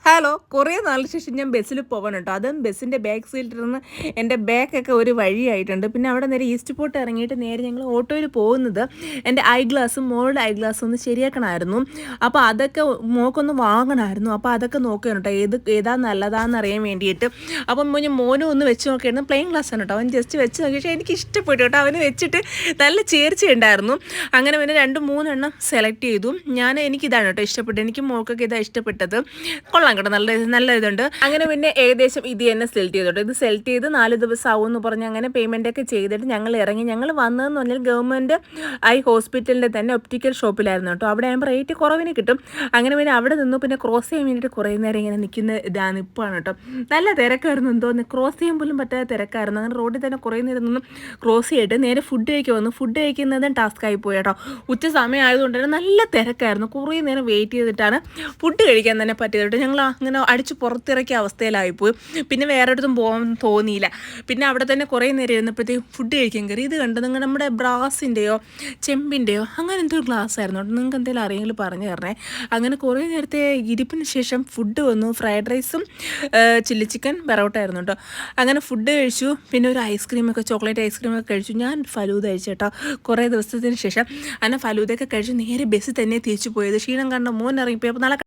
Hello, കുറേ നാളിന് ശേഷം ഞാൻ ബസ്സിൽ പോകണം കേട്ടോ. അതും ബസ്സിൻ്റെ ബാക്ക് സീറ്റിലിരുന്ന് എൻ്റെ ബാക്കൊക്കെ ഒരു വഴിയായിട്ടുണ്ട്. പിന്നെ അവിടെ നേരെ ഈസ്റ്റ് പോർട്ട് ഇറങ്ങിയിട്ട് നേരെ ഞങ്ങൾ ഓട്ടോയിൽ പോകുന്നത് എൻ്റെ ഐ ഗ്ലാസും മോളുടെ ഐ ഗ്ലാസും ഒന്ന് ശരിയാക്കണമായിരുന്നു. അപ്പോൾ അതൊക്കെ മോക്കൊന്ന് വാങ്ങണമായിരുന്നു. അപ്പോൾ അതൊക്കെ നോക്കുകയാണ് കേട്ടോ, ഏതാ നല്ലതാണെന്ന് അറിയാൻ വേണ്ടിയിട്ട്. അപ്പം മോനും ഒന്ന് വെച്ച് നോക്കിയായിരുന്നു. പ്ലെയിൻ ഗ്ലാസ് ആണ് കേട്ടോ. അവൻ ജസ്റ്റ് വെച്ച് നോക്കി. പക്ഷേ എനിക്ക് ഇഷ്ടപ്പെട്ടു കേട്ടോ. അവന് വെച്ചിട്ട് നല്ല ചേർച്ചയുണ്ടായിരുന്നു. അങ്ങനെ പിന്നെ 2-3 സെലക്ട് ചെയ്തു. എനിക്കിതാണ് കേട്ടോ ഇഷ്ടപ്പെട്ടത്. എനിക്ക് മോൾക്കൊക്കെ ഇതാണ് ഇഷ്ടപ്പെട്ടത്. കൊള്ളാം കേട്ടോ, നല്ല ഇതുണ്ട്. അങ്ങനെ പിന്നെ ഏകദേശം ഇത് തന്നെ സെലക്ട് ചെയ്തോട്ടോ. ഇത് സെലക്ട് ചെയ്ത് 4 ദിവസം ആവും എന്ന് പറഞ്ഞ് അങ്ങനെ പേയ്മെൻ്റ് ഒക്കെ ചെയ്തിട്ട് ഞങ്ങൾ ഇറങ്ങി. ഞങ്ങൾ വന്നതെന്ന് പറഞ്ഞാൽ ഗവൺമെൻറ് ഐ ഹോസ്പിറ്റലിൻ്റെ തന്നെ ഒപ്റ്റിക്കൽ ഷോപ്പിലായിരുന്നു കേട്ടോ. അവിടെ ആകുമ്പോൾ റേറ്റ് കുറവിന് കിട്ടും. അങ്ങനെ പിന്നെ അവിടെ നിന്നു. പിന്നെ ക്രോസ് ചെയ്യാൻ വേണ്ടിയിട്ട് കുറേ നേരം ഇങ്ങനെ നിൽപ്പാണ് കേട്ടോ. നല്ല തിരക്കായിരുന്നു. എന്തോന്ന് ക്രോസ് ചെയ്യാൻ പോലും പറ്റാത്ത തിരക്കായിരുന്നു. അങ്ങനെ റോഡിൽ തന്നെ കുറേ നേരം നിന്നും ക്രോസ് ചെയ്തിട്ട് നേരെ ഫുഡ് കഴിക്കാൻ വന്നു. ഫുഡ് കഴിക്കുന്നതും ടാസ്ക്കായി പോയി കേട്ടോ. ഉച്ച സമയം ആയതുകൊണ്ട് തന്നെ നല്ല തിരക്കായിരുന്നു. കുറേ നേരം വെയിറ്റ് ചെയ്തിട്ടാണ് ഫുഡ് കഴിക്കാൻ തന്നെ പറ്റിയത് കേട്ടോ. ഞങ്ങൾ അങ്ങനെ അടിച്ച് പുറത്തിറക്കിയ അവസ്ഥയിലായിപ്പോയി. പിന്നെ വേറെ ഇടത്തും പോകാൻ തോന്നിയില്ല. പിന്നെ അവിടെ തന്നെ കുറേ നേരം ഇരുന്നപ്പോഴത്തേക്കും ഫുഡ് കഴിക്കാൻ കയറി. ഇത് കണ്ട് നമ്മുടെ ബ്രാസിൻ്റെയോ ചെമ്പിൻ്റെയോ അങ്ങനെ എന്തൊരു ഗ്ലാസ് ആയിരുന്നു കേട്ടോ. നിങ്ങൾക്ക് എന്തെങ്കിലും അറിയെങ്കിൽ പറഞ്ഞു തരണേ. അങ്ങനെ കുറേ നേരത്തെ ഇരിപ്പിന് ശേഷം ഫുഡ് വന്നു. ഫ്രൈഡ് റൈസും ചില്ലി ചിക്കൻ പെറോട്ട ആയിരുന്നു കേട്ടോ. അങ്ങനെ ഫുഡ് കഴിച്ചു. പിന്നെ ഒരു ഐസ്ക്രീമൊക്കെ, ചോക്ലേറ്റ് ഐസ്ക്രീമൊക്കെ കഴിച്ചു. ഞാൻ ഫലൂദ കഴിച്ചു കേട്ടോ കുറേ ദിവസത്തിന് ശേഷം. അങ്ങനെ ഫലൂദയൊക്കെ കഴിച്ചു നേരെ ബസ്സിൽ തന്നെ തിരിച്ചു പോയത്. ക്ഷീണം കണ്ട മോൻ ഇറങ്ങിപ്പോയി. അപ്പോൾ നാളെ